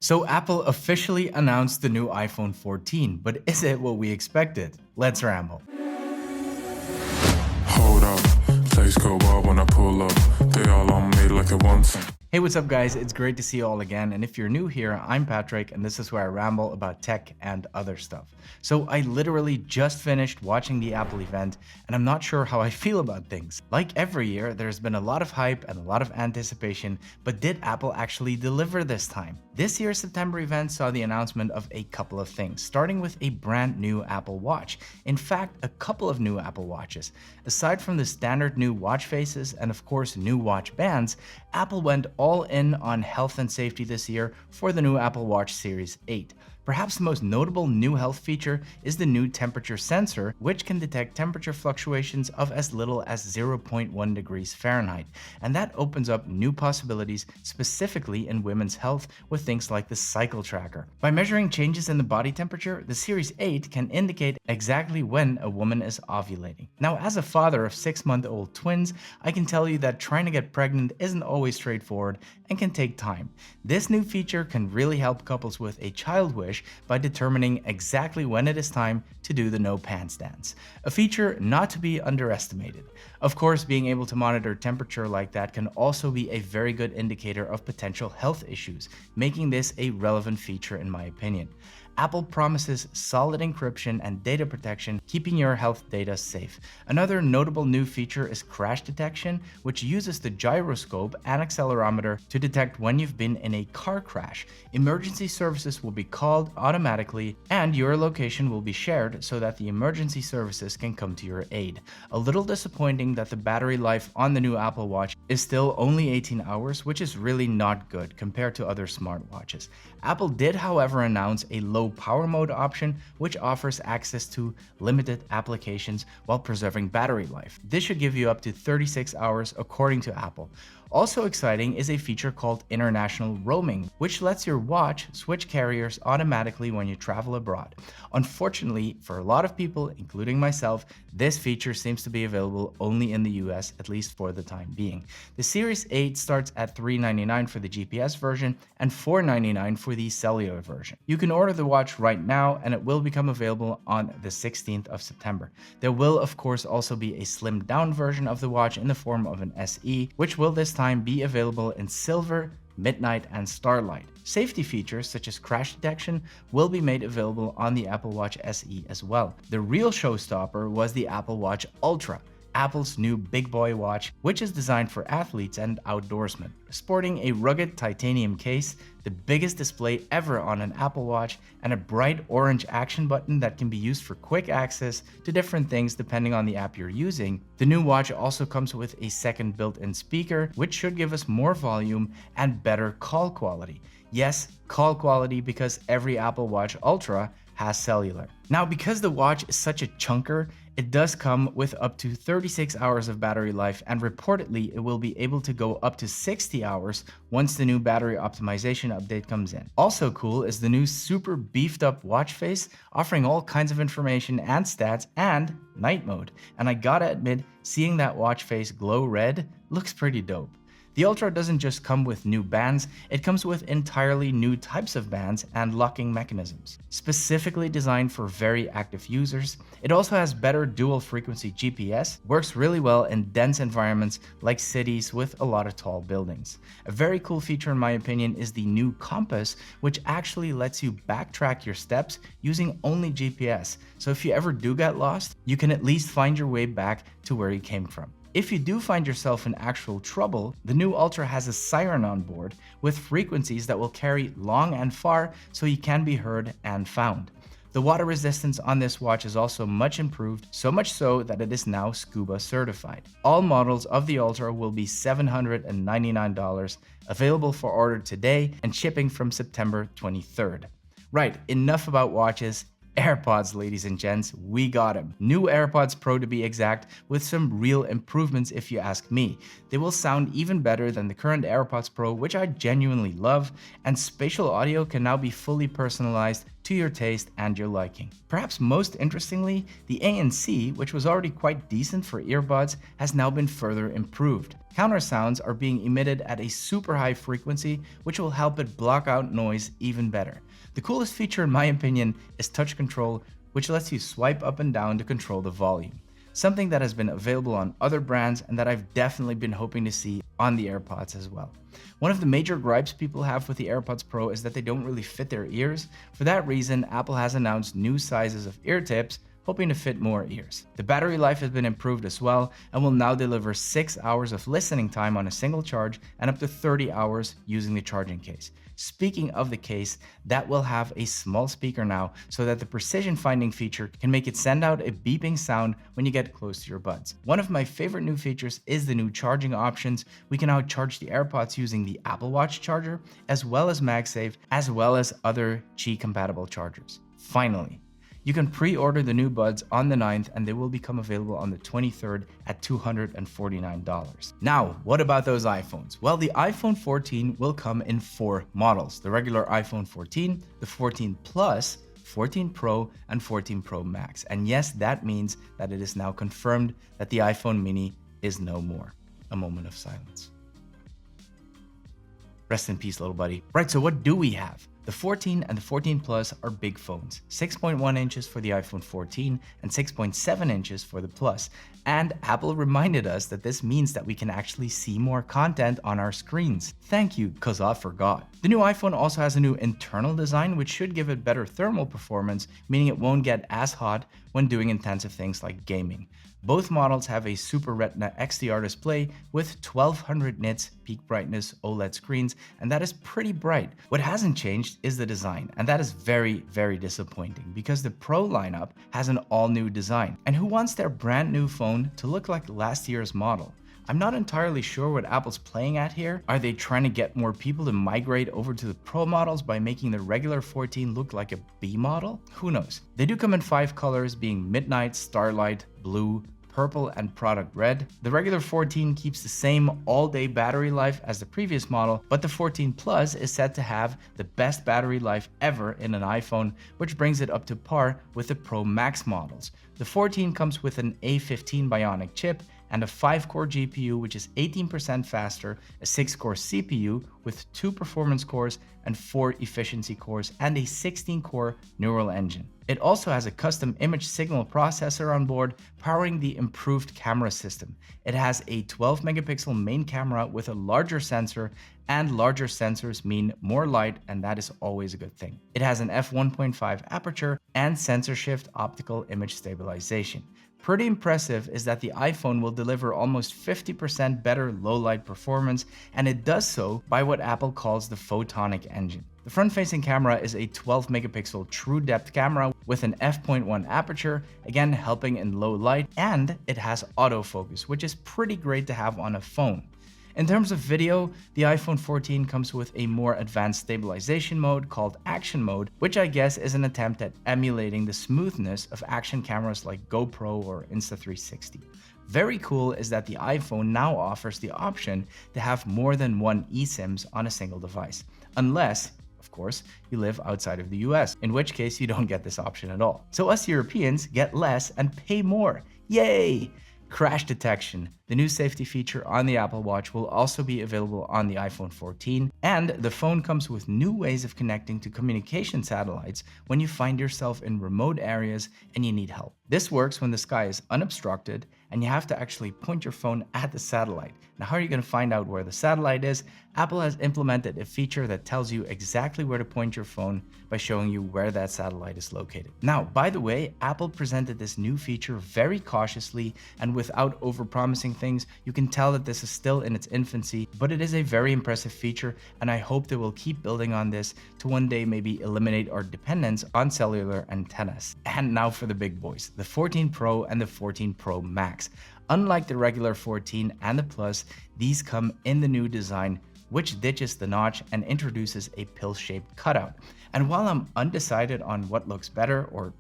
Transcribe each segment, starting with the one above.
So Apple officially announced the new iPhone 14, but is it what we expected? Let's ramble. Hold up, place go wild when I pull up. They all on me like it wants. Hey, what's up guys? It's great to see you all again, and if you're new here, I'm Patrick and this is where I ramble about tech and other stuff. So I literally just finished watching the Apple event and I'm not sure how I feel about things. Like every year, there's been a lot of hype and a lot of anticipation, but did Apple actually deliver this time? This year's September event saw the announcement of a couple of things, starting with a brand new Apple Watch. In fact, a couple of new Apple Watches. Aside from the standard new watch faces and of course new watch bands, Apple went all in on health and safety this year for the new Apple Watch Series 8. Perhaps the most notable new health feature is the new temperature sensor, which can detect temperature fluctuations of as little as 0.1 degrees Fahrenheit. And that opens up new possibilities, specifically in women's health with things like the cycle tracker. By measuring changes in the body temperature, the Series 8 can indicate exactly when a woman is ovulating. Now, as a father of 6-month-old twins, I can tell you that trying to get pregnant isn't always straightforward and can take time. This new feature can really help couples with a child wish by determining exactly when it is time to do the no pants dance, a feature not to be underestimated. Of course, being able to monitor temperature like that can also be a very good indicator of potential health issues, making this a relevant feature in my opinion. Apple promises solid encryption and data protection, keeping your health data safe. Another notable new feature is crash detection, which uses the gyroscope and accelerometer to detect when you've been in a car crash. Emergency services will be called automatically, and your location will be shared so that the emergency services can come to your aid. A little disappointing that the battery life on the new Apple Watch is still only 18 hours, which is really not good compared to other smartwatches. Apple did, however, announce a low power mode option, which offers access to limited applications while preserving battery life. This should give you up to 36 hours according to Apple. Also exciting is a feature called international roaming, which lets your watch switch carriers automatically when you travel abroad. Unfortunately, for a lot of people, including myself, this feature seems to be available only in the US, at least for the time being. The Series 8 starts at $399 for the GPS version and $499 for the cellular version. You can order the watch right now and it will become available on the 16th of September. There will of course also be a slimmed down version of the watch in the form of an SE, which will this time be available in silver, midnight, and starlight. Safety features such as crash detection will be made available on the Apple Watch SE as well. The real showstopper was the Apple Watch Ultra, Apple's new big boy watch, which is designed for athletes and outdoorsmen. Sporting a rugged titanium case, the biggest display ever on an Apple Watch, and a bright orange action button that can be used for quick access to different things depending on the app you're using, the new watch also comes with a second built-in speaker, which should give us more volume and better call quality. Yes, call quality, because every Apple Watch Ultra has cellular. Now, because the watch is such a chunker, it does come with up to 36 hours of battery life, and reportedly it will be able to go up to 60 hours once the new battery optimization update comes in. Also cool is the new super beefed up watch face, offering all kinds of information and stats and night mode. And I gotta admit, seeing that watch face glow red looks pretty dope. The Ultra doesn't just come with new bands, it comes with entirely new types of bands and locking mechanisms. Specifically designed for very active users, it also has better dual frequency GPS, works really well in dense environments like cities with a lot of tall buildings. A very cool feature in my opinion is the new compass, which actually lets you backtrack your steps using only GPS. So if you ever do get lost, you can at least find your way back to where you came from. If you do find yourself in actual trouble, the new Ultra has a siren on board with frequencies that will carry long and far so you can be heard and found. The water resistance on this watch is also much improved, so much so that it is now scuba certified. All models of the Ultra will be $799, available for order today and shipping from September 23rd. Right, enough about watches. AirPods, ladies and gents, we got them. New AirPods Pro to be exact, with some real improvements if you ask me. They will sound even better than the current AirPods Pro, which I genuinely love, and spatial audio can now be fully personalized to to your taste and your liking. Perhaps most interestingly, the ANC, which was already quite decent for earbuds, has now been further improved. Counter sounds are being emitted at a super high frequency, which will help it block out noise even better. The coolest feature in my opinion is touch control, which lets you swipe up and down to control the volume. Something that has been available on other brands and that I've definitely been hoping to see on the AirPods as well. One of the major gripes people have with the AirPods Pro is that they don't really fit their ears. For that reason, Apple has announced new sizes of ear tips, hoping to fit more ears. The battery life has been improved as well and will now deliver 6 hours of listening time on a single charge and up to 30 hours using the charging case. Speaking of the case, that will have a small speaker now so that the precision finding feature can make it send out a beeping sound when you get close to your buds. One of my favorite new features is the new charging options. We can now charge the AirPods using the Apple Watch charger, as well as MagSafe, as well as other Qi compatible chargers. Finally, you can pre-order the new buds on the 9th and they will become available on the 23rd at $249. Now, what about those iPhones? Well, the iPhone 14 will come in 4 models: the regular iPhone 14, the 14 Plus, 14 Pro, and 14 Pro Max. And yes, that means that it is now confirmed that the iPhone mini is no more. A moment of silence. Rest in peace, little buddy. Right, so what do we have? The 14 and the 14 Plus are big phones, 6.1 inches for the iPhone 14 and 6.7 inches for the Plus. And Apple reminded us that this means that we can actually see more content on our screens. Thank you, cause I forgot. The new iPhone also has a new internal design, which should give it better thermal performance, meaning it won't get as hot when doing intensive things like gaming. Both models have a Super Retina XDR display with 1200 nits peak brightness OLED screens, and that is pretty bright. What hasn't changed is the design, and that is very, very disappointing because the Pro lineup has an all-new design. And who wants their brand new phone to look like last year's model? I'm not entirely sure what Apple's playing at here. Are they trying to get more people to migrate over to the Pro models by making the regular 14 look like a B model? Who knows? They do come in 5 colors, being Midnight, Starlight, Blue, Purple, and Product Red. The regular 14 keeps the same all-day battery life as the previous model, but the 14 Plus is said to have the best battery life ever in an iPhone, which brings it up to par with the Pro Max models. The 14 comes with an A15 Bionic chip and a 5-core GPU, which is 18% faster, a 6-core CPU with 2 performance cores and 4 efficiency cores, and a 16-core neural engine. It also has a custom image signal processor on board, powering the improved camera system. It has a 12 megapixel main camera with a larger sensor, and larger sensors mean more light, and that is always a good thing. It has an f1.5 aperture and sensor shift optical image stabilization. Pretty impressive is that the iPhone will deliver almost 50% better low-light performance, and it does so by what Apple calls the photonic engine. The front-facing camera is a 12 megapixel true depth camera with an f.1 aperture, again helping in low light, and it has autofocus, which is pretty great to have on a phone. In terms of video, the iPhone 14 comes with a more advanced stabilization mode called Action Mode, which I guess is an attempt at emulating the smoothness of action cameras like GoPro or Insta360. Very cool is that the iPhone now offers the option to have more than one eSIMs on a single device, unless, of course, you live outside of the US, in which case you don't get this option at all. So us Europeans get less and pay more. Yay! Crash detection. The new safety feature on the Apple Watch will also be available on the iPhone 14, and the phone comes with new ways of connecting to communication satellites when you find yourself in remote areas and you need help. This works when the sky is unobstructed and you have to actually point your phone at the satellite. Now, how are you going to find out where the satellite is? Apple has implemented a feature that tells you exactly where to point your phone by showing you where that satellite is located. Now, by the way, Apple presented this new feature very cautiously and without overpromising things. You can tell that this is still in its infancy, but it is a very impressive feature, and I hope they will keep building on this to one day maybe eliminate our dependence on cellular antennas. And now for the big boys, the 14 Pro and the 14 Pro Max. Unlike the regular 14 and the Plus, these come in the new design which ditches the notch and introduces a pill-shaped cutout. And while I'm undecided on what looks better or,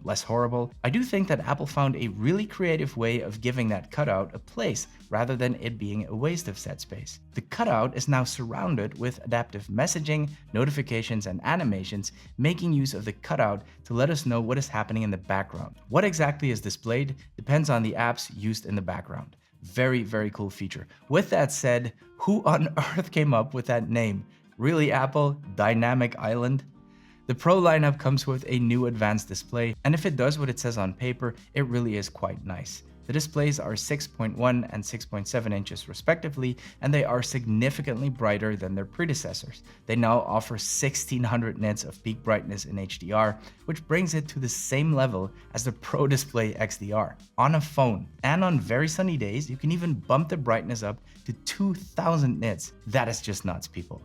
less horrible, I do think that Apple found a really creative way of giving that cutout a place rather than it being a waste of set space. The cutout is now surrounded with adaptive messaging, notifications, and animations, making use of the cutout to let us know what is happening in the background. What exactly is displayed depends on the apps used in the background. Very, very cool feature. With that said, who on earth came up with that name? Really, Apple? Dynamic Island? The Pro lineup comes with a new advanced display, and if it does what it says on paper, it really is quite nice. The displays are 6.1 and 6.7 inches respectively, and they are significantly brighter than their predecessors. They now offer 1600 nits of peak brightness in HDR, which brings it to the same level as the Pro Display XDR. On a phone, and on very sunny days, you can even bump the brightness up to 2000 nits. That is just nuts, people.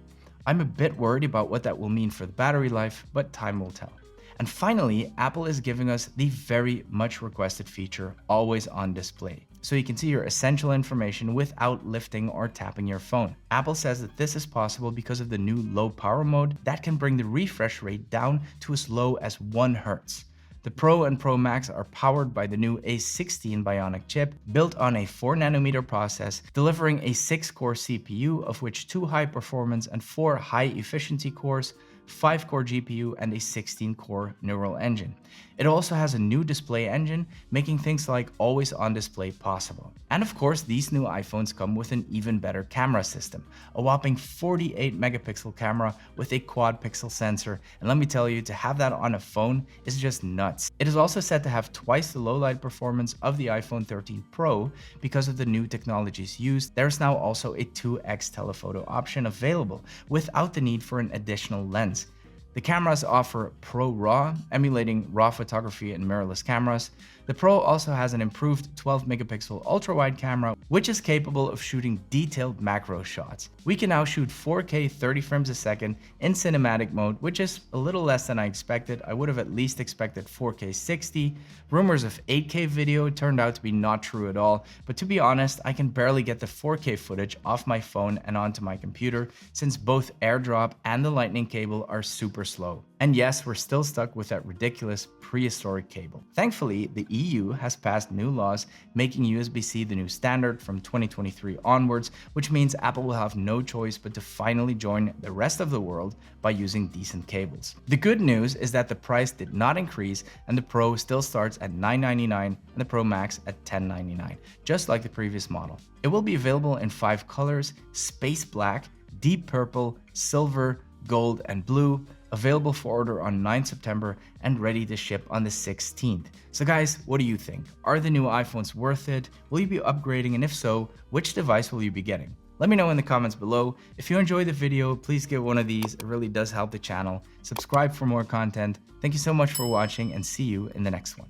I'm a bit worried about what that will mean for the battery life, but time will tell. And finally, Apple is giving us the very much requested feature, always on display. So you can see your essential information without lifting or tapping your phone. Apple says that this is possible because of the new low power mode that can bring the refresh rate down to as low as 1 Hz. The Pro and Pro Max are powered by the new A16 Bionic chip built on a 4nm process, delivering a 6-core CPU, of which 2 high-performance and 4 high-efficiency cores, 5-core GPU, and a 16-core neural engine. It also has a new display engine, making things like always on display possible. And of course, these new iPhones come with an even better camera system, a whopping 48 megapixel camera with a quad pixel sensor. And let me tell you, to have that on a phone is just nuts. It is also said to have twice the low light performance of the iPhone 13 Pro because of the new technologies used. There's now also a 2x telephoto option available without the need for an additional lens. The cameras offer Pro RAW, emulating RAW photography and mirrorless cameras. The Pro also has an improved 12 megapixel ultra-wide camera, which is capable of shooting detailed macro shots. We can now shoot 4K 30 frames a second in cinematic mode, which is a little less than I expected. I would have at least expected 4K 60. Rumors of 8K video turned out to be not true at all, but to be honest, I can barely get the 4K footage off my phone and onto my computer, since both AirDrop and the Lightning cable are super slow. And yes, we're still stuck with that ridiculous prehistoric cable. Thankfully, the EU has passed new laws making USB-C the new standard from 2023 onwards, which means Apple will have no choice but to finally join the rest of the world by using decent cables. The good news is that the price did not increase, and the Pro still starts at $999 and the Pro Max at $1099, just like the previous model. It will be available in 5 colors: space black, deep purple, silver, gold, and blue, available for order on 9 September and ready to ship on the 16th. So guys, what do you think? Are the new iPhones worth it? Will you be upgrading, and if so, which device will you be getting? Let me know in the comments below. If you enjoyed the video, please give one of these. It really does help the channel. Subscribe for more content. Thank you so much for watching, and see you in the next one.